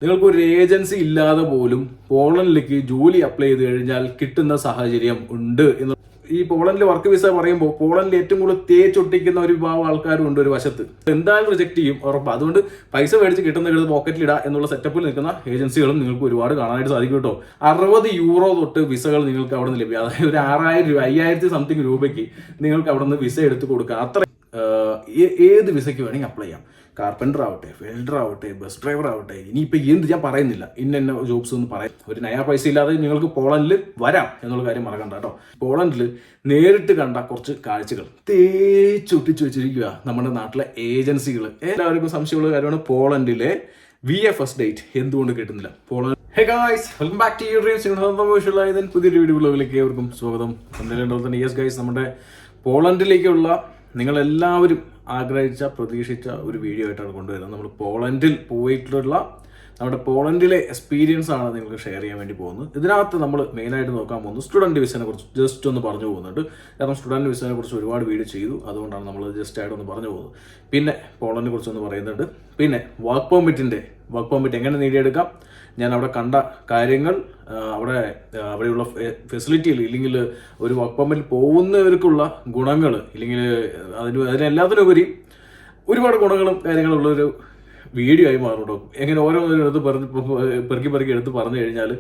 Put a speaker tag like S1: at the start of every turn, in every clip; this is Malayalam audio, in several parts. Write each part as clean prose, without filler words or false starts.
S1: നിങ്ങൾക്ക് ഒരു ഏജൻസി ഇല്ലാതെ പോലും പോളണ്ടിലേക്ക് ജോലി അപ്ലൈ ചെയ്ത് കഴിഞ്ഞാൽ കിട്ടുന്ന സാഹചര്യം ഉണ്ട് എന്ന്. ഈ പോളണ്ടിൽ വർക്ക് വിസ പറയുമ്പോൾ പോളണ്ടിൽ ഏറ്റവും കൂടുതൽ തേച്ചൊട്ടിക്കുന്ന ഒരു വിഭാഗം ആൾക്കാരും ഉണ്ട് ഒരു വശത്ത്. എന്തായാലും റിജക്ട് ചെയ്യും ഉറപ്പ്. അതുകൊണ്ട് പൈസ മേടിച്ച് കിട്ടുന്ന എടുത്ത് പോക്കറ്റിലിടുക എന്നുള്ള സെറ്റപ്പിൽ നിൽക്കുന്ന ഏജൻസികളും നിങ്ങൾക്ക് ഒരുപാട് കാണാനായിട്ട് സാധിക്കും കേട്ടോ. 60 യൂറോ തൊട്ട് വിസകൾ നിങ്ങൾക്ക് അവിടെ നിന്ന് ലഭ്യം. അതായത് ഒരു 6000 രൂപ 5000 സംതിങ് രൂപയ്ക്ക് നിങ്ങൾക്ക് അവിടെ നിന്ന് വിസ എടുത്ത് കൊടുക്കുക. അത്ര ഏത് വിസയ്ക്ക് വേണമെങ്കിൽ അപ്ലൈ ചെയ്യാം. കാർപ്പൻറ്റർ ആവട്ടെ, വെൽഡർ ആവട്ടെ, ബസ് ഡ്രൈവർ ആവട്ടെ, ഇനിയിപ്പോൾ എന്ത് ഞാൻ പറയുന്നില്ല, ഇന്ന ജോബ്സ് ഒന്നും പറയാം. ഒരു നയാ പൈസ ഇല്ലാതെ നിങ്ങൾക്ക് പോളണ്ടിൽ വരാം എന്നുള്ള കാര്യം മറക്കണ്ട കേട്ടോ. പോളണ്ടിൽ നേരിട്ട് കണ്ട കുറച്ച് കാഴ്ചകൾ തേച്ചൊട്ടിച്ച് വെച്ചിരിക്കുക നമ്മുടെ നാട്ടിലെ ഏജൻസികൾ. എല്ലാവർക്കും സംശയമുള്ള കാര്യമാണ് പോളണ്ടിലെ VFS ഡേറ്റ് എന്തുകൊണ്ട് കിട്ടുന്നില്ല. Poland hey guys, welcome back to your dreams. പുതിയൊരു വീഡിയോ ബ്ലോഗിലേക്ക് ഏവർക്കും സ്വാഗതം. തന്നെ യെസ് ഗൈസ്, നമ്മുടെ പോളണ്ടിലേക്കുള്ള നിങ്ങളെല്ലാവരും ആഗ്രഹിച്ച പ്രതീക്ഷിച്ച ഒരു വീഡിയോ ആയിട്ടാണ് കൊണ്ടുവരുന്നത്. നമ്മൾ പോളണ്ടിൽ പോയിട്ടുള്ള നമ്മുടെ പോളണ്ടിലെ എക്സ്പീരിയൻസ് ആണ് നിങ്ങൾക്ക് ഷെയർ ചെയ്യാൻ വേണ്ടി പോകുന്നത്. ഇതിനകത്ത് നമ്മൾ മെയിനായിട്ട് നോക്കാൻ പോകുന്നത് സ്റ്റുഡൻറ്റ് വിസയെ കുറിച്ച് ജസ്റ്റ് ഒന്ന് പറഞ്ഞു പോകുന്നുണ്ട്. കാരണം സ്റ്റുഡൻറ്റ് വിസയെ കുറിച്ച് ഒരുപാട് വീഡിയോ ചെയ്തു, അതുകൊണ്ടാണ് നമ്മൾ ജസ്റ്റ് ആയിട്ട് ഒന്ന് പറഞ്ഞു പോകുന്നത്. പിന്നെ പോളണ്ടിനെ കുറിച്ചൊന്ന് പറയുന്നുണ്ട്. പിന്നെ വർക്ക് പെർമിറ്റ് എങ്ങനെ നേടിയെടുക്കാം, ഞാൻ അവിടെ കണ്ട കാര്യങ്ങൾ, അവിടെയുള്ള ഫെസിലിറ്റികൾ, ഇല്ലെങ്കിൽ ഒരു വർക്ക് പെർമിറ്റിൽ പോകുന്നവർക്കുള്ള ഗുണങ്ങൾ, ഇല്ലെങ്കിൽ അതിനെല്ലാത്തിനുപരി ഒരുപാട് ഗുണങ്ങളും കാര്യങ്ങളുള്ളൊരു വീഡിയോ ആയി മാറും. എങ്ങനെ ഓരോന്നെടുത്ത് പെറുക്കി എടുത്ത് പറഞ്ഞു കഴിഞ്ഞാൽ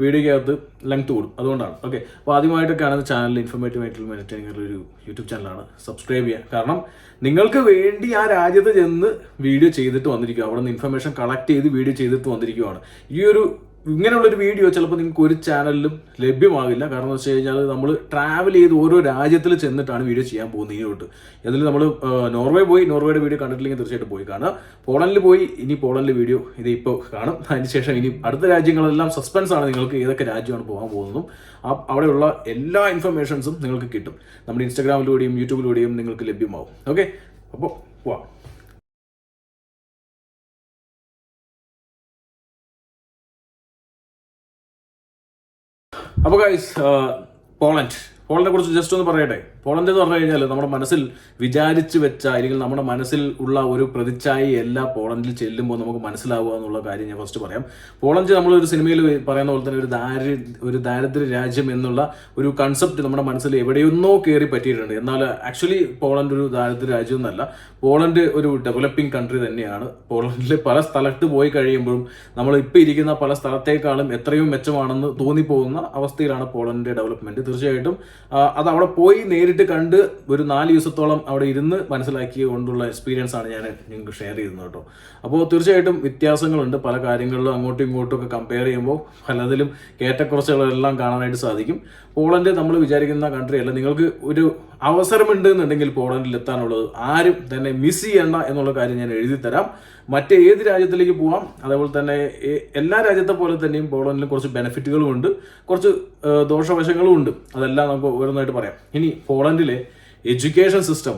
S1: വീഡിയോക്കകത്ത് ലെങ്ത് കൂടും. അതുകൊണ്ടാണ്. ഓക്കെ, അപ്പോൾ ആദ്യമായിട്ടൊക്കെ ആണെങ്കിൽ ചാനൽ ഇൻഫോർമേറ്റീവ് ആയിട്ടുള്ള ഒരു യൂട്യൂബ് ചാനലാണ്. സബ്സ്ക്രൈബ് ചെയ്യുക. കാരണം നിങ്ങൾക്ക് വേണ്ടി ആ രാജ്യത്ത് ചെന്ന് വീഡിയോ ചെയ്തിട്ട് വന്നിരിക്കുക, അവിടെ നിന്ന് ഇൻഫർമേഷൻ കളക്ട് ചെയ്ത് വീഡിയോ ചെയ്തിട്ട് വന്നിരിക്കുകയാണ്. ഇങ്ങനെയുള്ളൊരു വീഡിയോ ചിലപ്പോൾ നിങ്ങൾക്ക് ഒരു ചാനലിലും ലഭ്യമാകില്ല. കാരണം എന്ന് വെച്ച് കഴിഞ്ഞാൽ നമ്മൾ ട്രാവൽ ചെയ്ത് ഓരോ രാജ്യത്തിൽ ചെന്നിട്ടാണ് വീഡിയോ ചെയ്യാൻ പോകുന്നത്. ഇങ്ങോട്ട് അതിൽ നമ്മൾ നോർവേ പോയി, നോർവേയുടെ വീഡിയോ കണ്ടിട്ടില്ലെങ്കിൽ തീർച്ചയായിട്ടും പോയി കാണുക. പോളണ്ടിൽ പോയി, ഇനി പോളണ്ടിൽ വീഡിയോ ഇത് ഇപ്പോൾ കാണും. അതിനുശേഷം ഇനി അടുത്ത രാജ്യങ്ങളെല്ലാം സസ്പെൻസ് ആണ്. നിങ്ങൾക്ക് ഏതൊക്കെ രാജ്യമാണ് പോകാൻ പോകുന്നതും അവിടെയുള്ള എല്ലാ ഇൻഫർമേഷൻസും നിങ്ങൾക്ക് കിട്ടും. നമ്മുടെ ഇൻസ്റ്റാഗ്രാമിലൂടെയും യൂട്യൂബിലൂടെയും നിങ്ങൾക്ക് ലഭ്യമാവും. ഓക്കെ, അപ്പോൾ പോവാം. അപ്പോൾ ഗൈസ്, പോളണ്ടിനെ കുറിച്ച് ജസ്റ്റ് ഒന്ന് പറയട്ടെ. പോളണ്ട് എന്ന് പറഞ്ഞു കഴിഞ്ഞാൽ നമ്മുടെ മനസ്സിൽ വിചാരിച്ചു വെച്ച, അല്ലെങ്കിൽ നമ്മുടെ മനസ്സിൽ ഉള്ള ഒരു പ്രതിച്ഛായ എല്ലാ പോളണ്ടിൽ ചെല്ലുമ്പോൾ നമുക്ക് മനസ്സിലാവുക എന്നുള്ള കാര്യം ഞാൻ ഫസ്റ്റ് പറയാം. പോളണ്ട് നമ്മളൊരു സിനിമയിൽ പറയുന്ന പോലെ തന്നെ ഒരു ദാരിദ്ര്യ രാജ്യം എന്നുള്ള ഒരു കൺസെപ്റ്റ് നമ്മുടെ മനസ്സിൽ എവിടെയൊന്നോ കയറി പറ്റിയിട്ടുണ്ട്. എന്നാൽ ആക്ച്വലി പോളണ്ട് ഒരു ദാരിദ്ര്യ രാജ്യമൊന്നുമല്ല. പോളണ്ട് ഒരു ഡെവലപ്പിംഗ് കൺട്രി തന്നെയാണ്. പോളണ്ടിൽ പല സ്ഥലത്ത് പോയി കഴിയുമ്പോഴും നമ്മൾ ഇപ്പോൾ ഇരിക്കുന്ന പല സ്ഥലത്തേക്കാളും എത്രയോ മെച്ചമാണെന്ന് തോന്നിപ്പോകുന്ന അവസ്ഥയിലാണ് പോളണ്ടിന്റെ ഡെവലപ്മെന്റ്. തീർച്ചയായിട്ടും അത് അവിടെ പോയി നേരിട്ട് കണ്ട് ഒരു 4 ദിവസത്തോളം അവിടെ ഇരുന്ന് മനസ്സിലാക്കിയ കൊണ്ടുള്ള എക്സ്പീരിയൻസ് ആണ് ഞാൻ നിങ്ങൾക്ക് ഷെയർ ചെയ്യുന്നത് കേട്ടോ. അപ്പോൾ തീർച്ചയായിട്ടും വ്യത്യാസങ്ങളുണ്ട് പല കാര്യങ്ങളിലും. അങ്ങോട്ടും ഇങ്ങോട്ടും ഒക്കെ കമ്പയർ ചെയ്യുമ്പോൾ പലതിലും ഏറ്റക്കുറച്ചുകളെല്ലാം കാണാനായിട്ട് സാധിക്കും. പോളണ്ട് നമ്മൾ വിചാരിക്കുന്ന കൺട്രി അല്ല. നിങ്ങൾക്ക് ഒരു അവസരമുണ്ട് എന്നുണ്ടെങ്കിൽ പോളണ്ടിൽ എത്താനുള്ളത് ആരും തന്നെ മിസ് ചെയ്യണ്ട എന്നുള്ള കാര്യം ഞാൻ എഴുതി തരാം. മറ്റേത് രാജ്യത്തിലേക്ക് പോവാം. അതേപോലെ തന്നെ എല്ലാ രാജ്യത്തെ പോലെ തന്നെയും പോളണ്ടിൽ കുറച്ച് ബെനിഫിറ്റുകളും ഉണ്ട്, കുറച്ച് ദോഷവശങ്ങളും ഉണ്ട്. അതെല്ലാം നമുക്ക് ഓരോന്നായിട്ട് പറയാം. ഇനി പോളണ്ടിലെ എഡ്യൂക്കേഷൻ സിസ്റ്റം.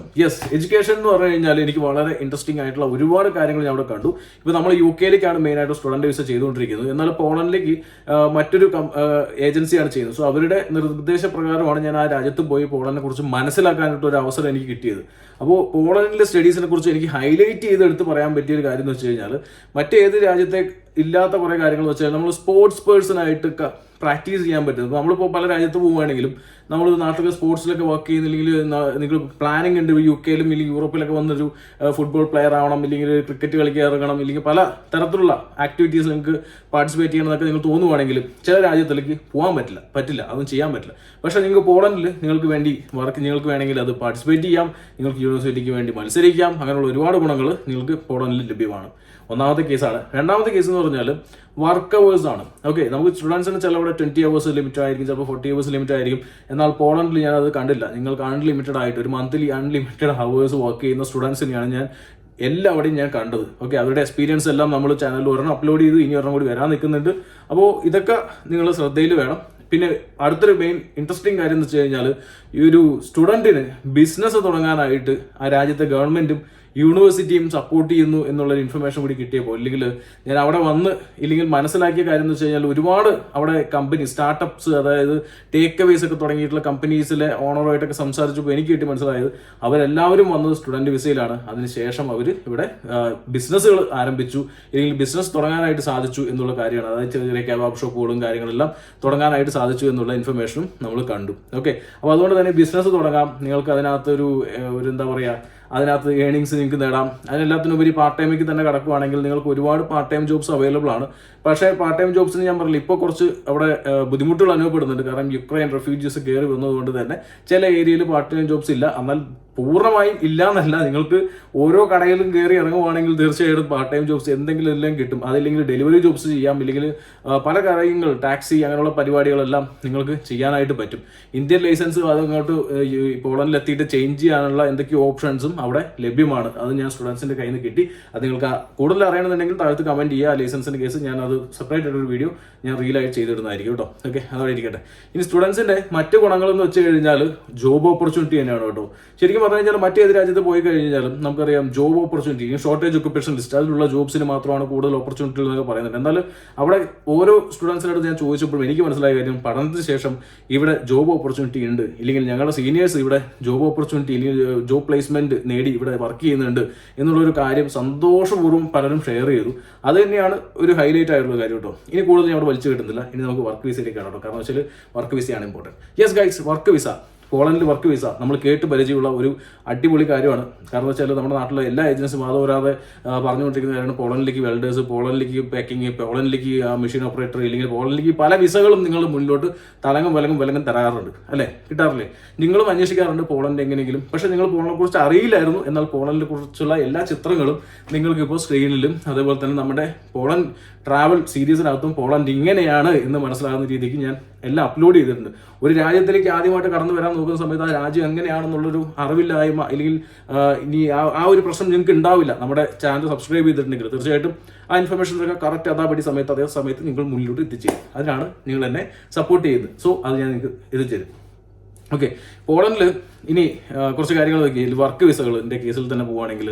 S1: എഡ്യൂക്കേഷൻ എന്ന് പറഞ്ഞു കഴിഞ്ഞാൽ എനിക്ക് വളരെ ഇൻട്രസ്റ്റിംഗ് ആയിട്ടുള്ള ഒരുപാട് കാര്യങ്ങൾ ഞാൻ അവിടെ കണ്ടു. ഇപ്പോൾ നമ്മൾ UK-ലേക്കാണ് മെയിനായിട്ട് സ്റ്റുഡൻറ്റ് വിസ ചെയ്തുകൊണ്ടിരിക്കുന്നത്. എന്നാൽ പോളണ്ടിലേക്ക് മറ്റൊരു ഏജൻസിയാണ് ചെയ്യുന്നത്. സോ അവരുടെ നിർദ്ദേശപ്രകാരമാണ് ഞാൻ ആ രാജ്യത്ത് പോയി പോളണ്ടിനെ കുറിച്ച് മനസ്സിലാക്കാനായിട്ട് ഒരു അവസരം എനിക്ക് കിട്ടിയത്. അപ്പോൾ പോളണ്ടിലെ സ്റ്റഡീസിനെ കുറിച്ച് എനിക്ക് ഹൈലൈറ്റ് ചെയ്തെടുത്ത് പറയാൻ പറ്റിയൊരു കാര്യം എന്ന് വെച്ച് കഴിഞ്ഞാൽ മറ്റേത് രാജ്യത്തെ ഇല്ലാത്ത കുറേ കാര്യങ്ങൾ വെച്ച് കഴിഞ്ഞാൽ നമ്മൾ സ്പോർട്സ് പേഴ്സണായിട്ട് പ്രാക്ടീസ് ചെയ്യാൻ പറ്റും. നമ്മളിപ്പോൾ പല രാജ്യത്ത് പോവുകയാണെങ്കിലും നമ്മൾ നാട്ടിൽ സ്പോർട്സിലൊക്കെ വർക്ക് ചെയ്യുന്നില്ലെങ്കിൽ നിങ്ങൾ പ്ലാനിങ് ഉണ്ട് UK-ലും ഇല്ലെങ്കിൽ യൂറോപ്പിലൊക്കെ വന്നൊരു ഫുട്ബോൾ പ്ലെയർ ആവണം, ഇല്ലെങ്കിൽ ക്രിക്കറ്റ് കളിക്കാൻ ഇറങ്ങണം, ഇല്ലെങ്കിൽ പല തരത്തിലുള്ള ആക്ടിവിറ്റീസ് നിങ്ങൾക്ക് പാർട്ടിസിപ്പേറ്റ് ചെയ്യണമെന്നൊക്കെ നിങ്ങൾ തോന്നുവാണെങ്കിലും ചില രാജ്യത്തിലേക്ക് പോകാൻ പറ്റില്ല, അതൊന്നും ചെയ്യാൻ പറ്റില്ല. പക്ഷേ നിങ്ങൾക്ക് പോളണ്ടിൽ നിങ്ങൾക്ക് വേണമെങ്കിൽ അത് പാർട്ടിസിപ്പേറ്റ് ചെയ്യാം, നിങ്ങൾക്ക് യൂണിവേഴ്സിറ്റിക്ക് വേണ്ടി മത്സരിക്കാം. അങ്ങനെയുള്ള ഒരുപാട് ഗുണങ്ങൾ നിങ്ങൾക്ക് പോളണ്ടിൽ ലഭ്യമാണ്. ഒന്നാമത്തെ കേസാണ്. രണ്ടാമത്തെ കേസ് എന്ന് പറഞ്ഞാൽ വർക്ക് അവേഴ്സ് ആണ്. ഓക്കെ, നമുക്ക് സ്റ്റുഡൻസിന് ചിലവിടെ 20 hours ലിമിറ്റ് ആയിരിക്കും, ചിലപ്പോൾ 40 hours ലിമിറ്റ് ആയിരിക്കും. എന്നാൽ പോളണ്ടിൽ ഞാൻ അത് കണ്ടില്ല. നിങ്ങൾക്ക് അൺലിമിറ്റഡ് ആയിട്ട് ഒരു മന്ത്ലി അൺലിമിറ്റഡ് ഹവേഴ്സ് വർക്ക് ചെയ്യുന്ന സ്റ്റുഡൻസിനെയാണ് ഞാൻ എല്ലാവിടെയും ഞാൻ കണ്ടത്. ഓക്കെ, അവരുടെ എക്സ്പീരിയൻസ് എല്ലാം നമ്മൾ ചാനലിൽ ഒരെണ്ണം അപ്ലോഡ് ചെയ്തു, ഇനി ഒരെണ്ണം കൂടി വരാൻ നിൽക്കുന്നുണ്ട്. അപ്പോൾ ഇതൊക്കെ നിങ്ങൾ ശ്രദ്ധയിൽ വേണം. പിന്നെ അടുത്തൊരു മെയിൻ ഇൻട്രസ്റ്റിംഗ് കാര്യം എന്ന് വെച്ച് കഴിഞ്ഞാൽ ഈ ഒരു സ്റ്റുഡൻറ്റിന് ബിസിനസ് തുടങ്ങാനായിട്ട് ആ രാജ്യത്തെ ഗവൺമെൻറ്റും യൂണിവേഴ്സിറ്റിയും സപ്പോർട്ട് ചെയ്യുന്നു എന്നുള്ളൊരു ഇൻഫർമേഷൻ കൂടി കിട്ടിയപ്പോൾ, ഇല്ലെങ്കിൽ ഞാൻ അവിടെ വന്ന് ഇല്ലെങ്കിൽ മനസ്സിലാക്കിയ കാര്യം എന്ന് വെച്ച് കഴിഞ്ഞാൽ ഒരുപാട് അവിടെ കമ്പനി സ്റ്റാർട്ടപ്സ്, അതായത് ടേക്ക് അവേസ് ഒക്കെ തുടങ്ങിയിട്ടുള്ള കമ്പനീസിലെ ഓണറുമായിട്ടൊക്കെ സംസാരിച്ചപ്പോൾ എനിക്ക് കിട്ടി മനസ്സിലായത് അവരെല്ലാവരും വന്നത് സ്റ്റുഡന്റ് വിസയിലാണ്. അതിനുശേഷം അവർ ഇവിടെ ബിസിനസ്സുകൾ ആരംഭിച്ചു, ഇല്ലെങ്കിൽ ബിസിനസ് തുടങ്ങാനായിട്ട് സാധിച്ചു എന്നുള്ള കാര്യമാണ്. അതായത് ചെറിയ ചെറിയ കബാബ് ഷോപ്പുകളും കാര്യങ്ങളെല്ലാം തുടങ്ങാനായിട്ട് സാധിച്ചു എന്നുള്ള ഇൻഫർമേഷനും നമ്മൾ കണ്ടു. ഓക്കെ, അപ്പോൾ അതുകൊണ്ട് തന്നെ ബിസിനസ് തുടങ്ങാം, നിങ്ങൾക്ക് അതിനകത്തൊരു എന്താ പറയുക, അതിനകത്ത് ഏണിങ്സ് നിങ്ങൾക്ക് നേടാം. അതിനെല്ലാത്തിനുപരി പാർട്ട് ടൈമിലേക്ക് തന്നെ കടക്കുകയാണെങ്കിൽ നിങ്ങൾക്ക് ഒരുപാട് പാർട്ട് ടൈം ജോബ്സ് അവൈലബിൾ ആണ്. പക്ഷേ പാർട്ട് ടൈം ജോബ്സിന് ഞാൻ പറഞ്ഞില്ല, ഇപ്പോൾ കുറച്ച് അവിടെ ബുദ്ധിമുട്ടുകൾ അനുഭവപ്പെടുന്നുണ്ട്. കാരണം യുക്രൈൻ റെഫ്യൂജീസ് കയറി വന്നതുകൊണ്ട് തന്നെ ചില ഏരിയയിൽ പാർട്ട് ടൈം ജോബ്സ് ഇല്ല. എന്നാൽ പൂർണ്ണമായും ഇല്ല എന്നല്ല, നിങ്ങൾക്ക് ഓരോ കടയിലും കയറി ഇറങ്ങുവാണെങ്കിൽ തീർച്ചയായിട്ടും പാർട്ട് ടൈം ജോബ്സ് എന്തെങ്കിലും എല്ലാം കിട്ടും. അതില്ലെങ്കിൽ ഡെലിവറി ജോബ്സ് ചെയ്യാം, ഇല്ലെങ്കിൽ പല കാര്യങ്ങൾ ടാക്സി അങ്ങനെയുള്ള പരിപാടികളെല്ലാം നിങ്ങൾക്ക് ചെയ്യാനായിട്ട് പറ്റും. ഇന്ത്യൻ ലൈസൻസ് അതങ്ങോട്ട് പോളണ്ടിൽ എത്തിയിട്ട് ചേഞ്ച് ചെയ്യാനുള്ള എന്തൊക്കെയോ ഓപ്ഷൻസും അവിടെ ലഭ്യമാണ്. അത് ഞാൻ സ്റ്റുഡൻസിന്റെ കയ്യിൽ നിന്ന് കിട്ടി. അത് നിങ്ങൾക്ക് കൂടുതൽ അറിയണമെന്നുണ്ടെങ്കിൽ താഴത്ത് കമന്റ് ചെയ്യുക. ലൈസൻസിന്റെ കേസ് ഞാൻ അത് സെപ്പറേറ്റ് ആയിട്ടൊരു വീഡിയോ ഞാൻ റീലായിട്ട് ചെയ്തിടുന്നതായിരിക്കും കേട്ടോ. ഓക്കെ, അതവിടെ ഇരിക്കട്ടെ. ഇനി സ്റ്റുഡൻസിന്റെ മറ്റു ഗുണങ്ങളെന്ന് വെച്ച് കഴിഞ്ഞാൽ ജോബ് ഓപ്പർച്യൂണിറ്റി തന്നെയാണ് കേട്ടോ. ശരിക്കും പറഞ്ഞു കഴിഞ്ഞാൽ മറ്റേത് രാജ്യത്ത് പോയി കഴിഞ്ഞാലും നമുക്കറിയാം job opportunity, shortage occupation list, അതിലുള്ള ജോബ്സിന് മാത്രമാണ് കൂടുതൽ ഓപ്പർച്യൂണിറ്റികൾ എന്നൊക്കെ പറയുന്നത്. എന്നാൽ അവിടെ ഓരോ സ്റ്റുഡൻസിനോട് ഞാൻ ചോദിച്ചപ്പോഴും എനിക്ക് മനസ്സിലായ കാര്യം, പഠനത്തിന് ശേഷം ഇവിടെ ജോബ് ഓപ്പർച്യൂണിറ്റി ഉണ്ട്, ഇല്ലെങ്കിൽ ഞങ്ങളുടെ സീനിയേഴ്സ് ഇവിടെ ജോബ് ഓപ്പർച്യൂണിറ്റി ഇല്ലെങ്കിൽ ജോബ് പ്ലേസ്മെന്റ് നേടി ഇവിടെ വർക്ക് ചെയ്യുന്നുണ്ട് എന്നുള്ളൊരു കാര്യം സന്തോഷപൂർവ്വം പലരും ഷെയർ ചെയ്തു. അത് തന്നെയാണ് ഒരു ഹൈലൈറ്റ് ആയിട്ടുള്ള കാര്യം കേട്ടോ. ഇനി കൂടുതൽ ഞാൻ അവിടെ വലിച്ചു കിട്ടുന്നില്ല. ഇനി നമുക്ക് വർക്ക് വിസയിലേക്കാണ് കേട്ടോ. കാരണം വെച്ചാൽ വർക്ക് വിസയാണ് important. Yes guys, work visa, പോളണ്ടിൽ വർക്ക് വിസ നമ്മൾ കേട്ട് പരിചയമുള്ള ഒരു അടിപൊളി കാര്യമാണ്. കാരണം വെച്ചാൽ നമ്മുടെ നാട്ടിലെ എല്ലാ ഏജൻസിയും വാദവരാതെ പറഞ്ഞുകൊണ്ടിരിക്കുന്ന കാര്യമാണ് പോളണ്ടിലേക്ക് വെൽഡേഴ്സ്, പോളണ്ടിലേക്ക് പാക്കിങ്, പോളണ്ടിലേക്ക് മെഷീൻ ഓപ്പറേറ്റർ, ഇല്ലെങ്കിൽ പോളണ്ടിലേക്ക് പല വിസകളും നിങ്ങൾ മുന്നോട്ട് വിലങ്ങും തരാറുണ്ട് അല്ലേ, കിട്ടാറില്ലേ? നിങ്ങളും അന്വേഷിക്കാറുണ്ട് പോളണ്ട് എങ്ങനെയെങ്കിലും. പക്ഷേ നിങ്ങൾ പോളണ്ടിനെ കുറിച്ച് അറിയില്ലായിരുന്നു. എന്നാൽ പോളണ്ടിനെ കുറിച്ചുള്ള എല്ലാ ചിത്രങ്ങളും നിങ്ങൾക്ക് ഇപ്പോൾ സ്ക്രീനിലും അതേപോലെ തന്നെ നമ്മുടെ പോളണ്ട് ട്രാവൽ സീരീസിനകത്തും പോളണ്ട് ഇങ്ങനെയാണ് എന്ന് മനസ്സിലാകുന്ന രീതിക്ക് ഞാൻ എല്ലാം അപ്ലോഡ് ചെയ്തിട്ടുണ്ട്. ഒരു രാജ്യത്തിലേക്ക് ആദ്യമായിട്ട് കടന്നു വരാൻ നോക്കുന്ന സമയത്ത് ആ രാജ്യം എങ്ങനെയാണെന്നുള്ളൊരു അറിവില്ലായ്മ അല്ലെങ്കിൽ ഇനി ആ ഒരു പ്രശ്നം നിങ്ങൾക്ക് ഉണ്ടാവില്ല. നമ്മുടെ ചാനൽ സബ്സ്ക്രൈബ് ചെയ്തിട്ടുണ്ടെങ്കിൽ തീർച്ചയായിട്ടും ആ ഇൻഫർമേഷൻസൊക്കെ കറക്റ്റ് അതേ സമയത്ത് നിങ്ങൾ മുന്നിലോട്ട് എത്തിച്ചേരും. അതിനാണ് നിങ്ങൾ എന്നെ സപ്പോർട്ട് ചെയ്യുന്നത്. സോ അത് ഞാൻ നിങ്ങൾക്ക് എത്തിച്ചേരും. ഓക്കെ, പോളണ്ടിൽ ഇനി കുറച്ച് കാര്യങ്ങൾ നോക്കി. വർക്ക് വിസകളിൻ്റെ കേസിൽ തന്നെ പോവുകയാണെങ്കിൽ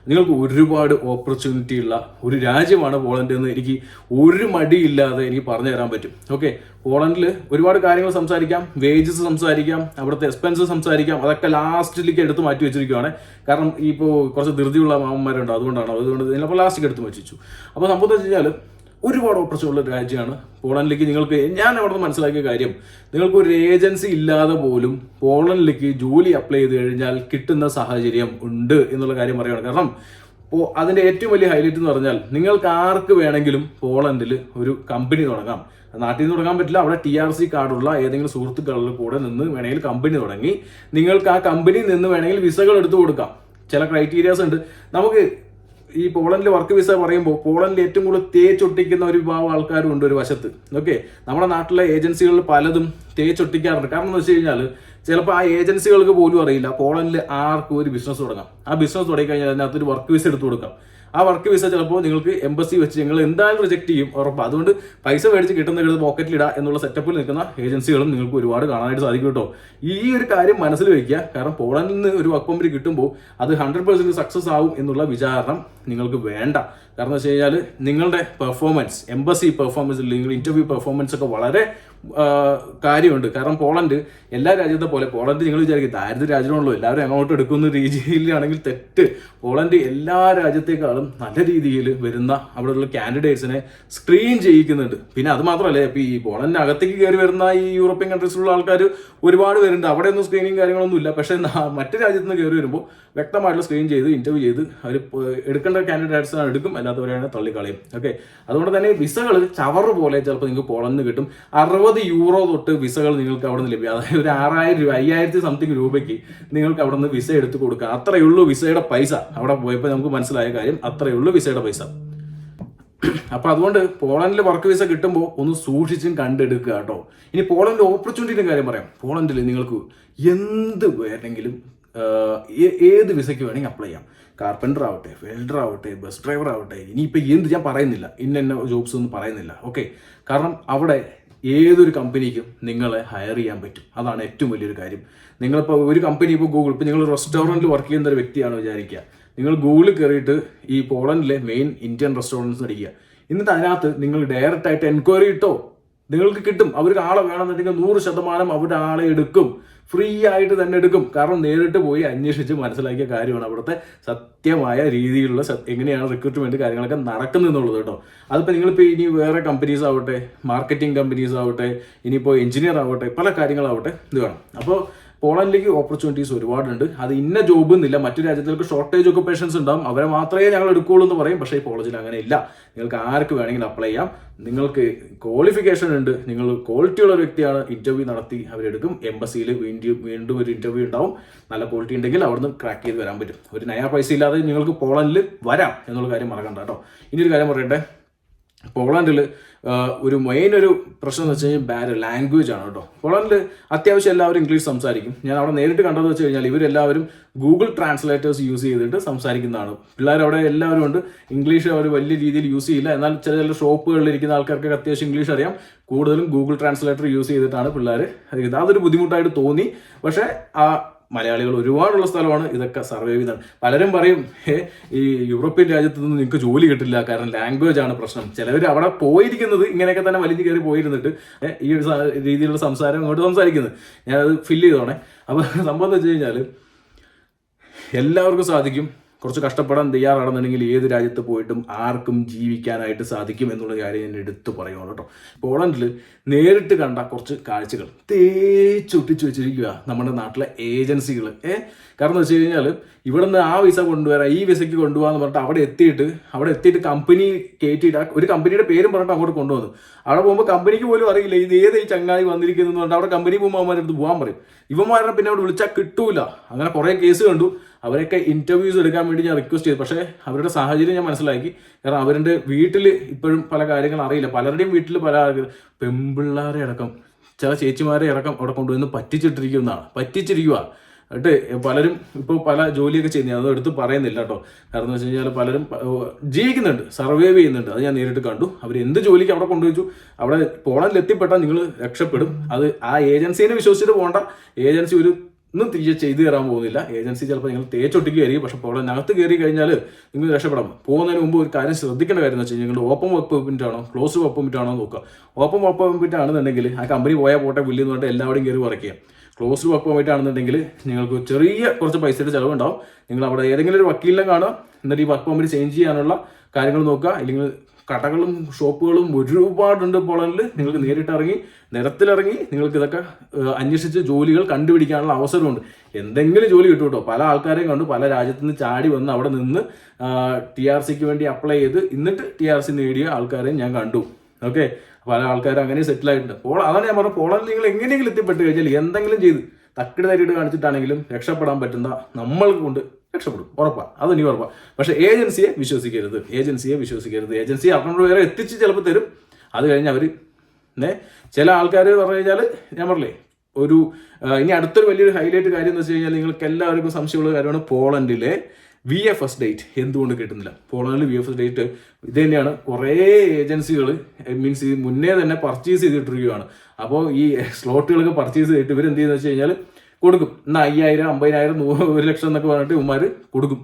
S1: നിങ്ങൾക്ക് ഒരുപാട് ഓപ്പർച്യൂണിറ്റി ഉള്ള ഒരു രാജ്യമാണ് പോളണ്ട് എന്ന് എനിക്ക് ഒരു മടിയില്ലാതെ എനിക്ക് പറഞ്ഞു തരാൻ പറ്റും. ഓക്കെ, പോളണ്ടിൽ ഒരുപാട് കാര്യങ്ങൾ സംസാരിക്കാം, വേജസ് സംസാരിക്കാം, അവിടുത്തെ എക്സ്പെൻസസ് സംസാരിക്കാം. അതൊക്കെ ലാസ്റ്റിലേക്ക് എടുത്ത് മാറ്റി വെച്ചിരിക്കുകയാണ്. കാരണം ഇപ്പോൾ കുറച്ച് ധൃതിയുള്ള മാമന്മാരുണ്ട്, അതുകൊണ്ട് ഇതിനപ്പോൾ ലാസ്റ്റിലേക്ക് എടുത്ത് വെച്ചു. അപ്പോൾ സംഭവം എന്ന് വെച്ച് കഴിഞ്ഞാൽ ഒരുപാട് ഓപ്പർച്യൂണിറ്റി ഉള്ള രാജ്യമാണ് പോളണ്ടിലേക്ക്. നിങ്ങൾക്ക് ഞാൻ അവിടെ നിന്ന് മനസ്സിലാക്കിയ കാര്യം, നിങ്ങൾക്ക് ഒരു ഏജൻസി ഇല്ലാതെ പോലും പോളണ്ടിലേക്ക് ജോലി അപ്ലൈ ചെയ്ത് കഴിഞ്ഞാൽ കിട്ടുന്ന സാഹചര്യം ഉണ്ട് എന്നുള്ള കാര്യം പറയുകയാണ്. കാരണം അതിൻ്റെ ഏറ്റവും വലിയ ഹൈലൈറ്റ് എന്ന് പറഞ്ഞാൽ നിങ്ങൾക്ക് ആർക്ക് വേണമെങ്കിലും പോളണ്ടിൽ ഒരു കമ്പനി തുടങ്ങാം. നാട്ടിൽ നിന്ന് തുടങ്ങാൻ പറ്റില്ല, അവിടെ TRC കാർഡുള്ള ഏതെങ്കിലും സുഹൃത്തുക്കളുടെ കൂടെ നിന്ന് വേണമെങ്കിൽ കമ്പനി തുടങ്ങി നിങ്ങൾക്ക് ആ കമ്പനിയിൽ നിന്ന് വേണമെങ്കിൽ വിസകൾ എടുത്തു കൊടുക്കാം. ചില ക്രൈറ്റീരിയാസ് ഉണ്ട്. നമുക്ക് ഈ പോളണ്ടിൽ വർക്ക് വിസ പറയുമ്പോൾ പോളണ്ടിൽ ഏറ്റവും കൂടുതൽ തേച്ചൊട്ടിക്കുന്ന ഒരു വിഭാഗം ആൾക്കാരും ഉണ്ട് ഒരു വശത്ത്. ഓക്കെ, നമ്മുടെ നാട്ടിലെ ഏജൻസികളിൽ പലതും തേച്ചൊട്ടിക്കാറുണ്ട്. കാരണം എന്ന് വെച്ച് കഴിഞ്ഞാൽ ചിലപ്പോൾ ആ ഏജൻസികൾക്ക് പോലും അറിയില്ല പോളണ്ടിൽ ആർക്കും ഒരു ബിസിനസ് തുടങ്ങാം. ആ ബിസിനസ് തുടങ്ങിക്കഴിഞ്ഞാൽ അതിനകത്തൊരു വർക്ക് വിസ എടുത്തു കൊടുക്കാം. ആ വർക്ക് വിസ ചിലപ്പോൾ നിങ്ങൾക്ക് എംബസി വെച്ച് നിങ്ങൾ എന്തായാലും റിജക്ട് ചെയ്യും, ഉറപ്പാണ്. അതുകൊണ്ട് പൈസ മേടിച്ച് കിട്ടുന്ന പോക്കറ്റിലിടുക എന്നുള്ള സെറ്റപ്പിൽ നിൽക്കുന്ന ഏജൻസികളും നിങ്ങൾക്ക് ഒരുപാട് കാണാനായിട്ട് സാധിക്കും കേട്ടോ. ഈ ഒരു കാര്യം മനസ്സിൽ വയ്ക്കുക. കാരണം പോളണ്ടിൽ നിന്ന് ഒരു വർക്ക് പെർമിറ്റ് കിട്ടുമ്പോൾ അത് 100% സക്സസ് ആവും എന്നുള്ള വിചാരണം നിങ്ങൾക്ക് വേണ്ട. കാരണം വെച്ച് കഴിഞ്ഞാൽ നിങ്ങളുടെ പെർഫോമൻസ്, എംബസി പെർഫോമൻസ് അല്ലെങ്കിൽ ഇന്റർവ്യൂ പെർഫോമൻസ് ഒക്കെ വളരെ കാര്യമുണ്ട്. കാരണം പോളണ്ട് എല്ലാ രാജ്യത്തെ പോലെ പോളണ്ട് നിങ്ങൾ വിചാരിക്കും ദാരിദ്ര്യ രാജ്യമാണല്ലോ എല്ലാവരും അങ്ങോട്ട് എടുക്കുന്ന രീതിയിലാണെങ്കിൽ തെറ്റ്. പോളണ്ട് എല്ലാ രാജ്യത്തേക്കാളും നല്ല രീതിയിൽ വരുന്ന അവിടെയുള്ള കാൻഡിഡേറ്റ്സിനെ സ്ക്രീൻ ചെയ്യിക്കുന്നുണ്ട്. പിന്നെ അത് മാത്രമല്ല, ഇപ്പോൾ ഈ പോളണ്ടിന് അകത്തേക്ക് കയറി വരുന്ന ഈ യൂറോപ്യൻ കൺട്രീസിലുള്ള ആൾക്കാർ ഒരുപാട് പേരുണ്ട്. അവിടെ ഒന്നും സ്ക്രീനിങ് കാര്യങ്ങളൊന്നും ഇല്ല. പക്ഷേ മറ്റു രാജ്യത്ത് നിന്ന് കയറി വരുമ്പോൾ വ്യക്തമായിട്ടുള്ള സ്ക്രീൻ ചെയ്ത് ഇന്റർവ്യൂ ചെയ്ത് അവർ എടുക്കേണ്ട കാൻഡിഡേറ്റ്സിനാണ് എടുക്കും, അല്ലാത്തവരെയാണ് തള്ളിക്കളയും. ഓക്കെ, അതുകൊണ്ട് തന്നെ വിസകൾ ചവറ് പോലെ ചിലപ്പോൾ നിങ്ങൾക്ക് പോളണ്ടിന് കിട്ടും. €60 തൊട്ട് വിസകൾ നിങ്ങൾക്ക് അവിടെ നിന്ന് ലഭ്യം. അതായത് ഒരു 6,000 രൂപ 5,000 സംതിങ് രൂപയ്ക്ക് നിങ്ങൾക്ക് അവിടെ നിന്ന് വിസ എടുത്ത് കൊടുക്കുക. അത്രയേ ഉള്ളൂ വിസയുടെ പൈസ. അവിടെ പോയപ്പോൾ നമുക്ക് മനസ്സിലായ കാര്യം അത്രയേ ഉള്ളൂ വിസയുടെ പൈസ. അപ്പൊ അതുകൊണ്ട് പോളണ്ടിൽ വർക്ക് വിസ കിട്ടുമ്പോൾ ഒന്ന് സൂക്ഷിച്ചും കണ്ടെടുക്കുക കേട്ടോ. ഇനി പോളണ്ടിൽ ഓപ്പർച്യൂണിറ്റിയുടെ കാര്യം പറയാം. പോളണ്ടിൽ നിങ്ങൾക്ക് എന്ത് വേണമെങ്കിലും ഏത് വിസയ്ക്ക് വേണമെങ്കിൽ അപ്ലൈ ചെയ്യാം. കാർപ്പൻറ്റർ ആവട്ടെ, വെൽഡർ ആവട്ടെ, ബസ് ഡ്രൈവർ ആവട്ടെ, ഇനിയിപ്പോൾ എന്ത് ഞാൻ പറയുന്നില്ല, ഇന്ന ജോബ്സ് ഒന്നും പറയുന്നില്ല. ഓക്കെ, കാരണം അവിടെ ഏതൊരു കമ്പനിക്കും നിങ്ങളെ ഹയർ ചെയ്യാൻ പറ്റും. അതാണ് ഏറ്റവും വലിയൊരു കാര്യം. നിങ്ങളിപ്പോൾ ഒരു കമ്പനി, ഇപ്പോൾ ഗൂഗിൾ, ഇപ്പോൾ നിങ്ങൾ റെസ്റ്റോറൻറ്റിൽ വർക്ക് ചെയ്യുന്ന ഒരു വ്യക്തിയാണ് വിചാരിക്കുക. നിങ്ങൾ ഗൂഗിളിൽ കയറിയിട്ട് ഈ പോളണ്ടിലെ മെയിൻ ഇന്ത്യൻ റെസ്റ്റോറൻറ്റ്സ് അടിക്കുക. എന്നിട്ട് അതിനകത്ത് നിങ്ങൾ ഡയറക്റ്റ് ആയിട്ട് എൻക്വയറി ഇട്ടോ, നിങ്ങൾക്ക് കിട്ടും. അവർക്ക് ആളെ വേണമെന്നുണ്ടെങ്കിൽ 100% അവരുടെ ആളെ എടുക്കും, ഫ്രീ ആയിട്ട് തന്നെ എടുക്കും. കാരണം നേരിട്ട് പോയി അന്വേഷിച്ച് മനസ്സിലാക്കിയ കാര്യമാണ് അവിടുത്തെ സത്യമായ രീതിയിലുള്ള എങ്ങനെയാണ് റിക്രൂട്ട്മെന്റ് കാര്യങ്ങളൊക്കെ നടക്കുന്നത് എന്നുള്ളത് കേട്ടോ. അതിപ്പോൾ നിങ്ങളിപ്പോൾ ഇനി വേറെ കമ്പനീസ് ആവട്ടെ, മാർക്കറ്റിംഗ് കമ്പനീസ് ആവട്ടെ, ഇനിയിപ്പോൾ എഞ്ചിനീയർ ആവട്ടെ, പല കാര്യങ്ങളാവട്ടെ, ഇത് വേണം. അപ്പോൾ പോളണ്ടിലേക്ക് ഓപ്പർച്യൂണിറ്റീസ് ഒരുപാടുണ്ട്. അത് ഇന്ന ജോബ് എന്നില്ല. മറ്റു രാജ്യങ്ങൾക്ക് ഷോർട്ടേജ് ഒക്കുപേഷൻസ് ഉണ്ടാവും, അവരെ മാത്രമേ ഞങ്ങൾ എടുക്കുകയുള്ളൂ എന്ന് പറയും. പക്ഷേ ഈ കോളേജിൽ അങ്ങനെ ഇല്ല. നിങ്ങൾക്ക് ആർക്ക് വേണമെങ്കിലും അപ്ലൈ ചെയ്യാം. നിങ്ങൾക്ക് ക്വാളിഫിക്കേഷൻ ഉണ്ട്, നിങ്ങൾ ക്വാളിറ്റി ഉള്ള ഒരു വ്യക്തിയാണ്, ഇന്റർവ്യൂ നടത്തി അവരെടുക്കും. എംബസിയിൽ വീണ്ടും ഒരു ഇന്റർവ്യൂ ഉണ്ടാവും. നല്ല ക്വാളിറ്റി ഉണ്ടെങ്കിൽ അവിടുന്ന് ക്രാക്ക് ചെയ്ത് വരാൻ പറ്റും. ഒരു നയാ പൈസ ഇല്ലാതെ നിങ്ങൾക്ക് പോളണ്ടിൽ വരാം എന്നുള്ള കാര്യം മറക്കണ്ട കേട്ടോ. ഇനി ഒരു കാര്യം പറയട്ടെ, പോളണ്ടിൽ ഒരു പ്രശ്നം എന്ന് വെച്ച് കഴിഞ്ഞാൽ ലാംഗ്വേജ് ആണ് കേട്ടോ. പോളണ്ടിൽ അത്യാവശ്യം എല്ലാവരും ഇംഗ്ലീഷ് സംസാരിക്കും. ഞാൻ അവിടെ നേരിട്ട് കണ്ടതെന്ന് വെച്ച് കഴിഞ്ഞാൽ ഇവരെല്ലാവരും ഗൂഗിൾ ട്രാൻസ്ലേറ്റേഴ്സ് യൂസ് ചെയ്തിട്ട് സംസാരിക്കുന്നതാണ്. പിള്ളേർ അവിടെ എല്ലാവരും ഉണ്ട്. ഇംഗ്ലീഷ് അവർ വലിയ രീതിയിൽ യൂസ് ചെയ്യില്ല. എന്നാൽ ചില ഷോപ്പുകളിൽ ഇരിക്കുന്ന ആൾക്കാർക്ക് അത്യാവശ്യം ഇംഗ്ലീഷ് അറിയാം. കൂടുതലും ഗൂഗിൾ ട്രാൻസ്ലേറ്റർ യൂസ് ചെയ്തിട്ടാണ് പിള്ളേർ. അതൊരു ബുദ്ധിമുട്ടായിട്ട് തോന്നി. പക്ഷേ മലയാളികൾ ഒരുപാടുള്ള സ്ഥലമാണ്, ഇതൊക്കെ സർവൈവ് ചെയ്യുന്നത്. പലരും പറയും ഈ യൂറോപ്യൻ രാജ്യത്ത് നിന്ന് നിങ്ങൾക്ക് ജോലി കിട്ടില്ല, കാരണം ലാംഗ്വേജ് ആണ് പ്രശ്നം. ചിലവർ അവിടെ പോയിരിക്കുന്നത് ഇങ്ങനെയൊക്കെ തന്നെ വലിഞ്ഞു കയറി പോയിരുന്നിട്ട് ഈ ഒരു രീതിയിലുള്ള സംസാരം ഇങ്ങോട്ട് സംസാരിക്കുന്നത്. ഞാനത് ഫില്ല് ചെയ്തോണേ. അപ്പോൾ സംഭവം എന്ന് വെച്ച് കഴിഞ്ഞാൽ എല്ലാവർക്കും സാധിക്കും. കുറച്ച് കഷ്ടപ്പെടാൻ തയ്യാറാണെന്നുണ്ടെങ്കിൽ ഏത് രാജ്യത്ത് പോയിട്ടും ആർക്കും ജീവിക്കാനായിട്ട് സാധിക്കും എന്നുള്ള കാര്യം ഞാൻ എടുത്തു പറയുകയാണ് കേട്ടോ. പോളണ്ടിൽ നേരിട്ട് കണ്ട കുറച്ച് കാഴ്ചകൾ തേച്ചൊട്ടിച്ച് വെച്ചിരിക്കുക നമ്മുടെ നാട്ടിലെ ഏജൻസികൾ. കാരണം എന്ന് വെച്ച് കഴിഞ്ഞാൽ ഇവിടെ നിന്ന് ആ വിസ കൊണ്ടുവരാം, ഈ വിസയ്ക്ക് കൊണ്ടുപോകാന്ന് പറഞ്ഞിട്ട് അവിടെ എത്തിയിട്ട് കമ്പനി കയറ്റിയിട്ട് ഒരു കമ്പനിയുടെ പേരും പറഞ്ഞിട്ട് അങ്ങോട്ട് കൊണ്ടുവന്നു. അവിടെ പോകുമ്പോൾ കമ്പനിക്ക് പോലും അറിയില്ല ഇത് ഏത് ഈ ചങ്ങാതി വന്നിരിക്കുന്നു പറഞ്ഞിട്ട് അവിടെ കമ്പനി പോകുമ്പോൾ അവന്മാരെടുത്ത് പോകാൻ പറയും. ഇവന്മാരെ പിന്നെ അവിടെ വിളിച്ചാൽ കിട്ടൂല. അങ്ങനെ കുറേ കേസ് കണ്ടു. അവരൊക്കെ ഇന്റർവ്യൂസ് എടുക്കാൻ വേണ്ടി ഞാൻ റിക്വസ്റ്റ് ചെയ്തു. പക്ഷേ അവരുടെ സാഹചര്യം ഞാൻ മനസ്സിലാക്കി. കാരണം അവരുടെ വീട്ടിൽ ഇപ്പോഴും പല കാര്യങ്ങൾ അറിയില്ല. പലരുടെയും വീട്ടിൽ പല പെമ്പിള്ളാരെ അടക്കം ചില ചേച്ചിമാരെ അടക്കം അവിടെ കൊണ്ടുവന്ന് പറ്റിച്ചിരിക്കുക. എന്നിട്ട് പലരും ഇപ്പോൾ പല ജോലിയൊക്കെ ചെയ്യുന്നത് അത് എടുത്ത് പറയുന്നില്ല കേട്ടോ. കാരണം എന്ന് വെച്ച് കഴിഞ്ഞാൽ പലരും ജീവിക്കുന്നുണ്ട്, സർവൈവ് ചെയ്യുന്നുണ്ട്. അത് ഞാൻ നേരിട്ട് കണ്ടു. അവർ എന്ത് ജോലിക്ക് അവിടെ കൊണ്ടുവച്ചു. അവിടെ പോളണ്ടിൽ എത്തിപ്പെട്ടാൽ നിങ്ങൾ രക്ഷപ്പെടും. അത് ആ ഏജൻസിനെ വിശ്വസിച്ചിട്ട് പോകണ്ട. ഏജൻസി ഒന്നും തിരിച്ച് ചെയ്തു തരാൻ പോകുന്നില്ല. ഏജൻസി ചിലപ്പോൾ നിങ്ങൾ തേച്ചൊട്ടിക്കുകയായിരിക്കും. പക്ഷെ പോളണ്ടിനകത്ത് കയറി കഴിഞ്ഞാൽ നിങ്ങൾ രക്ഷപ്പെടാം. പോകുന്നതിന് മുമ്പ് ഒരു കാര്യം ശ്രദ്ധിക്കേണ്ട കാര്യം എന്ന് വെച്ച് കഴിഞ്ഞാൽ നിങ്ങൾ ഓപ്പൺ വർക്ക് പെർമിറ്റ് ആണോ ക്ലോസ് വർക്ക് പെർമിറ്റ് ആണോ നോക്കുക. ഓപ്പൺ വർക്ക് പെർമിറ്റ് ആണെന്നുണ്ടെങ്കിൽ ആ കമ്പനി പോയാൽ പോട്ടെ വില്ലെന്ന് പറഞ്ഞിട്ട് എല്ലാവരും കയറി കുറയ്ക്കുക. ക്ലോസ്ഡ് വർക്ക് പെർമിറ്റ് ആണെന്നുണ്ടെങ്കിൽ നിങ്ങൾക്ക് കുറച്ച് പൈസയുടെ ചിലവുണ്ടാവും. നിങ്ങൾ അവിടെ ഏതെങ്കിലും ഒരു വക്കീലിനെ കാണുക. എന്നിട്ട് ഈ വർക്ക് പെർമിറ്റ് ചേഞ്ച് ചെയ്യാനുള്ള കാര്യങ്ങൾ നോക്കുക. അല്ലെങ്കിൽ കടകളും ഷോപ്പുകളും ഒരുപാടുണ്ട് പോളണ്ടിൽ. നിങ്ങൾക്ക് നേരിട്ടിറങ്ങി നിരത്തിലിറങ്ങി നിങ്ങൾക്ക് ഇതൊക്കെ അന്വേഷിച്ച് ജോലികൾ കണ്ടുപിടിക്കാനുള്ള അവസരമുണ്ട്. എന്തെങ്കിലും ജോലി കിട്ടും കേട്ടോ. പല ആൾക്കാരെയും കണ്ടു പല രാജ്യത്തു നിന്ന് ചാടി വന്ന് അവിടെ നിന്ന് TRCക്ക് വേണ്ടി അപ്ലൈ ചെയ്ത് എന്നിട്ട് TRC നേടിയ ആൾക്കാരെയും ഞാൻ കണ്ടു. ഓക്കെ, പല ആൾക്കാരും അങ്ങനെ സെറ്റിൽ ആയിട്ടുണ്ട്. അതാണ് ഞാൻ പറഞ്ഞത്, പോളണ്ടിൽ നിങ്ങൾ എങ്ങനെയെങ്കിലും എത്തിപ്പെട്ട് കഴിഞ്ഞാൽ എന്തെങ്കിലും ചെയ്ത് തക്കിട് തരിയിട്ട് കാണിച്ചിട്ടാണെങ്കിലും രക്ഷപ്പെടാൻ പറ്റുന്ന നമ്മൾക്ക് കൊണ്ട് രക്ഷപ്പെടും, ഉറപ്പാണ്. അതെനിക്ക് ഉറപ്പാണ്. പക്ഷേ ഏജൻസിയെ വിശ്വസിക്കരുത്. ഏജൻസി അക്കൗണ്ട് വേറെ എത്തിച്ച് ചിലപ്പോൾ തരും. അത് കഴിഞ്ഞ് അവർ ചില ആൾക്കാർ പറഞ്ഞു കഴിഞ്ഞാൽ ഞാൻ പറഞ്ഞില്ലേ ഇനി അടുത്തൊരു വലിയൊരു ഹൈലൈറ്റ് കാര്യം എന്ന് വെച്ച് കഴിഞ്ഞാൽ നിങ്ങൾക്ക് എല്ലാവർക്കും സംശയമുള്ള കാര്യമാണ് പോളണ്ടിലെ VFS ഡേറ്റ് എന്തുകൊണ്ട് കിട്ടുന്നില്ല. പോളണ്ടിൽ VFS ഡേറ്റ് ഇത് തന്നെയാണ്. കുറേ ഏജൻസികൾ മീൻസ് ഈ മുന്നേ തന്നെ പർച്ചേസ് ചെയ്തിട്ടിരിക്കുകയാണ്. അപ്പോൾ ഈ സ്ലോട്ടുകളൊക്കെ പർച്ചേസ് ചെയ്തിട്ട് ഇവരെന്ത് ചെയ്യുന്നത് വെച്ച് കഴിഞ്ഞാൽ കൊടുക്കും. എന്നാൽ 5000, 50,000, 1 ലക്ഷം എന്നൊക്കെ പറഞ്ഞിട്ട് ഇവന്മാർ കൊടുക്കും.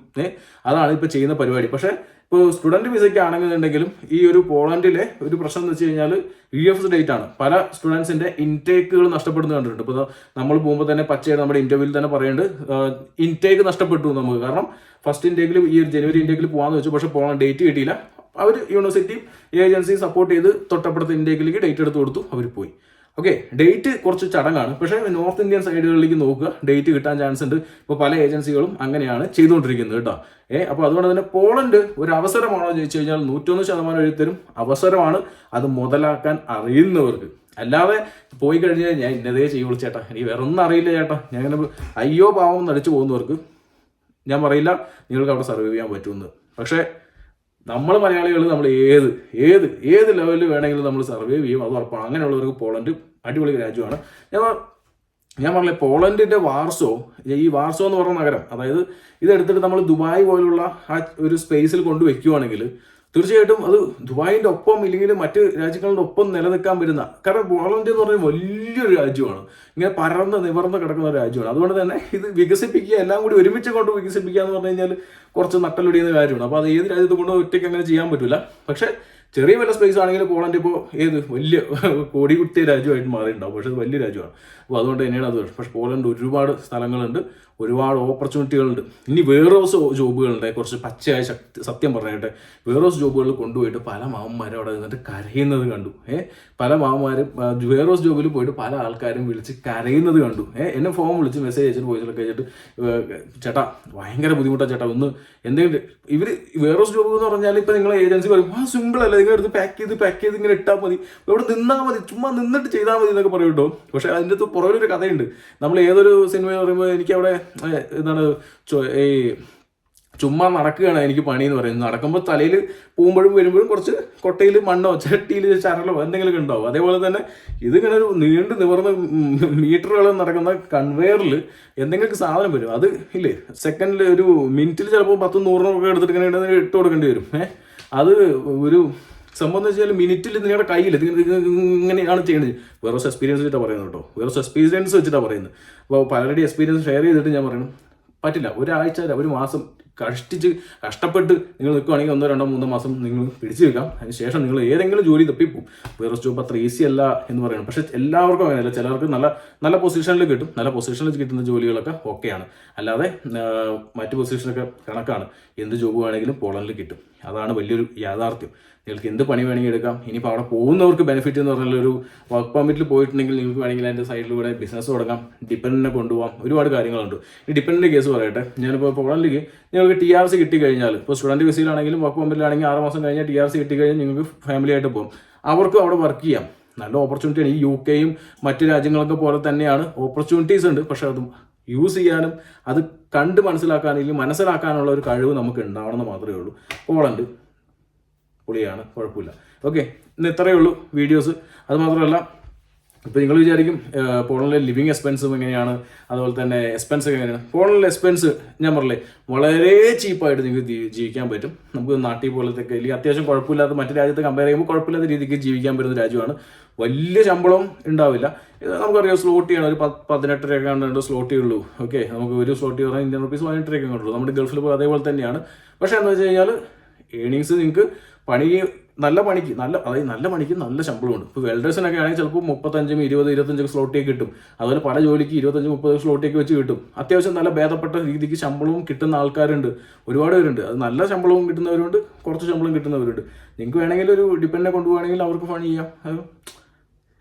S1: അതാണ് ഇപ്പോൾ ചെയ്യുന്ന പരിപാടി. പക്ഷേ ഇപ്പോൾ സ്റ്റുഡൻറ്റ് വിസയ്ക്ക് ആണെന്നുണ്ടെങ്കിലും ഈ ഒരു പോളണ്ടിലെ ഒരു പ്രശ്നം എന്ന് വെച്ച് കഴിഞ്ഞാൽ VFS ഡേറ്റ് ആണ്. പല സ്റ്റുഡൻസിന്റെ ഇൻടേക്കുകൾ നഷ്ടപ്പെടുന്നു കണ്ടിട്ടുണ്ട്. ഇപ്പോൾ നമ്മൾ പോകുമ്പോൾ തന്നെ പച്ചയായിട്ട് നമ്മുടെ ഇന്റർവ്യൂവിൽ തന്നെ പറയുന്നുണ്ട് ഇൻടേക്ക് നഷ്ടപ്പെട്ടു നമുക്ക്. കാരണം ഫസ്റ്റ് ഇൻടേക്കിൽ ഈ ഒരു ജനുവരി ഇൻടേക്കിൽ പോകാമെന്ന് വെച്ചു. പക്ഷേ പോകാൻ ഡേറ്റ് കിട്ടിയില്ല. അവർ യൂണിവേഴ്സിറ്റി ഏജൻസി സപ്പോർട്ട് ചെയ്ത് തൊട്ടപ്പുറത്തെ ഇൻടേക്കിലേക്ക് ഡേറ്റ് എടുത്ത് കൊടുത്തു. അവർ പോയി. ഓക്കെ, ഡേറ്റ് കുറച്ച് ചടങ്ങാണ്. പക്ഷേ നോർത്ത് ഇന്ത്യൻ സൈഡുകളിലേക്ക് നോക്കുക, ഡേറ്റ് കിട്ടാൻ ചാൻസ് ഉണ്ട്. ഇപ്പോൾ പല ഏജൻസികളും അങ്ങനെയാണ് ചെയ്തുകൊണ്ടിരിക്കുന്നത് കേട്ടോ. അപ്പോൾ അതുകൊണ്ട് തന്നെ പോളണ്ട് ഒരു അവസരമാണോ ചോദിച്ചു കഴിഞ്ഞാൽ 101% എഴുത്തരും അവസരമാണ്. അത് മുതലാക്കാൻ അറിയുന്നവർക്ക്. അല്ലാതെ പോയി കഴിഞ്ഞാൽ ഞാൻ ഇന്നതേ ചെയ്യുള്ളൂ ചേട്ടാ, എനിക്ക് വേറെ ഒന്നും അറിയില്ല ചേട്ടാ, ഞാൻ ഇങ്ങനെ അയ്യോ പാവം നടിച്ചു പോകുന്നവർക്ക് ഞാൻ പറയില്ല നിങ്ങൾക്ക് അവിടെ സർവൈവ് ചെയ്യാൻ പറ്റുമെന്ന്. പക്ഷേ നമ്മൾ മലയാളികൾ നമ്മൾ ഏത് ലെവലിൽ വേണമെങ്കിലും നമ്മൾ സർവൈവ് ചെയ്യും, അത് ഉറപ്പാണ്. അങ്ങനെയുള്ളവർക്ക് പോളണ്ട് അടിപൊളി രാജ്യമാണ്. ഞാൻ പറഞ്ഞില്ലേ പോളണ്ടിന്റെ വാർസോ എന്ന് പറഞ്ഞ നഗരം, അതായത് ഇതെടുത്തിട്ട് നമ്മൾ ദുബായ് പോലുള്ള ആ ഒരു സ്പേസിൽ കൊണ്ട് വെക്കുവാണെങ്കിൽ തീർച്ചയായിട്ടും അത് ദുബായിന്റെ ഒപ്പം ഇല്ലെങ്കിൽ മറ്റ് രാജ്യങ്ങളുടെ ഒപ്പം നിലനിൽക്കാൻ വരുന്ന, കാരണം പോളണ്ട് എന്ന് പറഞ്ഞാൽ വലിയൊരു രാജ്യമാണ്, ഇങ്ങനെ പരന്ന് നിവർന്ന് കിടക്കുന്ന ഒരു രാജ്യമാണ്. അതുകൊണ്ട് തന്നെ ഇത് വികസിപ്പിക്കുക, എല്ലാം കൂടി ഒരുമിച്ച് കൊണ്ട് വികസിപ്പിക്കുക എന്ന് പറഞ്ഞു കഴിഞ്ഞാൽ കുറച്ച് നട്ടലൊടിയുന്ന കാര്യമാണ്. അപ്പോൾ അത് ഏത് രാജ്യത്ത് കൊണ്ട് ഒറ്റയ്ക്ക് അങ്ങനെ ചെയ്യാൻ പറ്റില്ല. പക്ഷേ ചെറിയ വല്ല സ്പേസ് ആണെങ്കിൽ പോളണ്ട് ഇപ്പോൾ വലിയ കോടി കുത്തിയ രാജ്യമായിട്ട് മാറിയിട്ടുണ്ടാവും. പക്ഷേ അത് വലിയ രാജ്യമാണ്. അപ്പോൾ അതുകൊണ്ട് തന്നെയാണ് അത്. പക്ഷേ പോളണ്ട് ഒരുപാട് സ്ഥലങ്ങളുണ്ട്, ഒരുപാട് ഓപ്പർച്യൂണിറ്റികളുണ്ട്. ഇനി വേറോസ് ജോബുകളുണ്ട്, കുറച്ച് പച്ചയായ സത്യം പറഞ്ഞിട്ട് വേറോസ് ജോബുകൾ കൊണ്ടുപോയിട്ട് പല മാമന്മാരും അവിടെ നിന്നിട്ട് കരയുന്നത് കണ്ടു. പല മാമന്മാരും വേറോസ് ജോബിൽ പോയിട്ട് പല ആൾക്കാരും വിളിച്ച് കരയുന്നത് കണ്ടു. എന്നെ ഫോൺ വിളിച്ച് മെസ്സേജ് അയച്ചിട്ട് വോയിസിലൊക്കെ അയച്ചിട്ട്, ചേട്ടാ ഭയങ്കര ബുദ്ധിമുട്ടാണ് ചേട്ടാ, ഒന്ന് എന്തെങ്കിലും ഇവർ വേറോസ് ജോബ് എന്ന് പറഞ്ഞാൽ ഇപ്പം നിങ്ങൾ ഏജൻസി പറയും സിമ്പിൾ അല്ല, നിങ്ങൾ എടുത്ത് പാക്ക് ചെയ്ത് ഇങ്ങനെ ഇട്ടാൽ മതി, ഇവിടെ നിന്നാൽ മതി, ചുമ്മാ നിന്നിട്ട് ചെയ്താൽ മതി എന്നൊക്കെ പറയും കേട്ടോ. പക്ഷേ അതിൻ്റെ അകത്ത് പുറകിലൊരു കഥയുണ്ട്. നമ്മൾ ഏതൊരു സിനിമ പറയുമ്പോൾ എനിക്കവിടെ എന്താണ് ഈ ചുമ്മാ നടക്കുകയാണ് എനിക്ക് പണി എന്ന് പറയുന്നത്. നടക്കുമ്പോൾ തലയിൽ പോകുമ്പോഴും വരുമ്പോഴും കുറച്ച് കൊട്ടയിൽ മണ്ണോ ചട്ടിയിൽ ചരലോ എന്തെങ്കിലുമൊക്കെ ഉണ്ടാവും. അതേപോലെ തന്നെ ഇതിങ്ങനെ ഒരു നീണ്ടു നിവർന്ന് മീറ്ററുകൾ നടക്കുന്ന കൺവെയറിൽ എന്തെങ്കിലും സാധനം വരും. അത് ഇല്ലേ സെക്കൻഡിൽ ഒരു മിനിറ്റിൽ ചിലപ്പോൾ 10-100 ഒക്കെ എടുത്തിട്ട് ഇങ്ങനെ ഇട്ട് കൊടുക്കേണ്ടി വരും. അത് ഒരു സംഭവം എന്ന് വെച്ചാൽ മിനിറ്റിൽ നിങ്ങളുടെ കയ്യിൽ ഇങ്ങനെയാണ് ചെയ്യുന്നത്. വേറെ എക്സ്പീരിയൻസ് വെച്ചിട്ടാണ് പറയുന്നത് കേട്ടോ, വേറെ എക്സ്പീരിയൻസ് വെച്ചിട്ടാണ് പറയുന്നത്. അപ്പോൾ പലരുടെയും എക്സ്പീരിയൻസ് ഷെയർ ചെയ്തിട്ട് ഞാൻ പറയുന്നു പറ്റില്ല. ഒരാഴ്ച ഒരു മാസം കഷ്ടപ്പെട്ട് നിങ്ങൾ നിൽക്കുകയാണെങ്കിൽ 1, 2, 3 മാസം നിങ്ങൾ പിടിച്ചു നിൽക്കാം. അതിന് ശേഷം നിങ്ങൾ ഏതെങ്കിലും ജോലി തപ്പിപ്പോവും. വേറെ ജോബ് അത്ര ഈസി അല്ല എന്ന് പറയുന്നത്. പക്ഷേ എല്ലാവർക്കും അങ്ങനെയല്ല. ചിലർക്ക് നല്ല പൊസിഷനിൽ കിട്ടും. നല്ല പൊസിഷനിൽ കിട്ടുന്ന ജോലികളൊക്കെ ഓക്കെയാണ്. അല്ലാതെ മറ്റ് പൊസിഷനൊക്കെ കണക്കാണ്. എന്ത് ജോബ് വേണമെങ്കിലും പോളണ്ടിൽ കിട്ടും. അതാണ് വലിയൊരു യാഥാർത്ഥ്യം. നിങ്ങൾക്ക് എന്ത് പണി വേണമെങ്കിൽ എടുക്കാം. ഇനിയിപ്പോൾ അവിടെ പോകുന്നവർക്ക് ബെനിഫിറ്റ് എന്ന് പറഞ്ഞാൽ ഒരു വർക്ക് പെർമിറ്റിൽ പോയിട്ടുണ്ടെങ്കിൽ നിങ്ങൾക്ക് വേണമെങ്കിൽ അതിൻ്റെ സൈഡിലൂടെ ബിസിനസ് തുടങ്ങാം, ഡിപ്പെൻഡിനെ കൊണ്ടുപോകാം, ഒരുപാട് കാര്യങ്ങളുണ്ട്. ഈ ഡിപ്പെൻഡിൻ്റെ കേസ് പറയട്ടെ. ഞാനിപ്പോൾ പോളണ്ടിലേക്ക് നിങ്ങൾക്ക് TRC കിട്ടിക്കഴിഞ്ഞാൽ, ഇപ്പോൾ സ്റ്റുഡൻറ്റ് വിസയിലാണെങ്കിലും വർക്ക് പെർമിറ്റിലാണെങ്കിൽ 6 മാസം കഴിഞ്ഞാൽ TRC കിട്ടിക്കഴിഞ്ഞാൽ നിങ്ങൾക്ക് ഫാമിലി ആയിട്ട് പോകും. അവർക്കും അവിടെ വർക്ക് ചെയ്യാം. നല്ല ഓപ്പർച്യൂണിറ്റിയാണ്. ഈ UK മറ്റ് രാജ്യങ്ങളൊക്കെ പോലെ തന്നെയാണ്, ഓപ്പർച്യൂണിറ്റീസ് ഉണ്ട്. പക്ഷേ അതും യൂസ് ചെയ്യാനും അത് കണ്ട് മനസ്സിലാക്കാനുള്ള ഒരു കഴിവ് നമുക്ക് ഉണ്ടാവണമെന്ന് മാത്രമേ ഉള്ളൂ. പോളണ്ട് പൊളിയാണ്, കുഴപ്പമില്ല. ഓക്കെ, ഇന്ന് ഇത്രയേ ഉള്ളൂ വീഡിയോസ്. അത് മാത്രമല്ല, ഇപ്പോൾ നിങ്ങൾ വിചാരിക്കും പോളണ്ടിലെ ലിവിങ് എക്സ്പെൻസും എങ്ങനെയാണ്, അതുപോലെ തന്നെ എക്സ്പെൻസ് എങ്ങനെയാണ്. പോളണ്ടിലെ എക്സ്പെൻസ് ഞാൻ പറഞ്ഞില്ലേ വളരെ ചീപ്പായിട്ട് നിങ്ങൾക്ക് ജീവിക്കാൻ പറ്റും. നമുക്ക് നാട്ടിൽ പോലത്തെ അല്ലെങ്കിൽ അത്യാവശ്യം കുഴപ്പമില്ലാത്ത മറ്റു രാജ്യത്തെ കമ്പയർ ചെയ്യുമ്പോൾ കുഴപ്പമില്ലാത്ത രീതിക്ക് ജീവിക്കാൻ പറ്റുന്ന രാജ്യമാണ്. വലിയ ശമ്പളം ഉണ്ടാവില്ല. നമുക്കറിയാം സ്ലോട്ട് ചെയ്യണം, ഒരു 18 രൂപ കണ്ടുണ്ട് സ്ലോട്ടേ ഉള്ളൂ. ഓക്കെ, നമുക്ക് ഒരു സ്ലോട്ടി പറഞ്ഞാൽ ഇന്ത്യൻ റുപ്പീസ് 18 രൂപ കണ്ടുള്ളൂ. നമ്മുടെ ഗൾഫിൽ പോയി അതേപോലെ തന്നെയാണ്. പക്ഷേ എന്താ വെച്ച് കഴിഞ്ഞാൽ ഏണിങ്സ് നിങ്ങൾക്ക് നല്ല പണിക്ക് നല്ല ശമ്പളമുണ്ട്. ഇപ്പോൾ വെൽഡേഴ്സിനൊക്കെ ആണെങ്കിൽ ചിലപ്പോൾ 35, 20, 25 സ്ലോട്ടേക്ക് കിട്ടും. അതുപോലെ പല ജോലിക്ക് 25, 30 സ്ലോട്ടേക്ക് വെച്ച് കിട്ടും. അത്യാവശ്യം നല്ല ഭേദപ്പെട്ട രീതിക്ക് ശമ്പളവും കിട്ടുന്ന ആൾക്കാരുണ്ട്, ഒരുപാട് പേരുണ്ട്. അത് നല്ല ശമ്പളവും കിട്ടുന്നവരുണ്ട്, കുറച്ച് ശമ്പളം കിട്ടുന്നവരുണ്ട്. നിങ്ങൾക്ക് വേണമെങ്കിൽ ഒരു ഡിപ്പെൻഡിനെ കൊണ്ടുപോകണമെങ്കിൽ അവർക്ക് ഫണ്ട് ചെയ്യാം.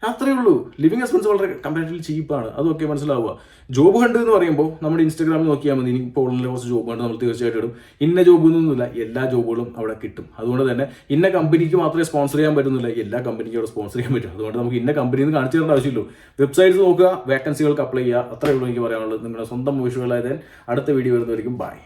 S1: അത്രയേ ഉള്ളൂ. ലിവിങ് എക്സ്പെൻസ് വളരെ കമ്പാരിറ്റീവ്ലി ചീപ്പാണ്. അതൊക്കെ മനസ്സിലാവുക. ജോബ് ഹണ്ട് എന്ന് പറയുമ്പോൾ നമ്മുടെ ഇൻസ്റ്റാഗ്രാമിൽ നോക്കിയാൽ മതി. ഇനി പോളണ്ടിലെ കുറച്ച് ജോബ് ഹണ്ട് നമ്മൾ തീർച്ചയായിട്ടും ഇടും. ഇന്ന ജോബ് എന്നൊന്നുമില്ല, എല്ലാ ജോബുകളും അവിടെ കിട്ടും. അതുകൊണ്ട് തന്നെ ഇന്ന കമ്പനിക്ക് മാത്രമേ സ്പോൺസർ ചെയ്യാൻ പറ്റുന്നില്ല, എല്ലാ കമ്പനിക്കും അവിടെ സ്പോൺസർ ചെയ്യാൻ പറ്റും. അതുകൊണ്ട് നമുക്ക് ഇന്ന കമ്പനിയിൽ നിന്ന് കാണിച്ചു തരേണ്ട ആവശ്യമില്ലല്ലോ. വെബ്സൈറ്റ്സ് നോക്കുക, വേക്കൻസികൾക്ക് അപ്ലൈ ചെയ്യുക. അത്രയേ ഉള്ളൂ എനിക്ക് പറയാനുള്ളത്. നിങ്ങളുടെ സ്വന്തം വിഷ്വലായതിന് അടുത്ത വീഡിയോ വരുന്നതായിരിക്കും. ബൈ.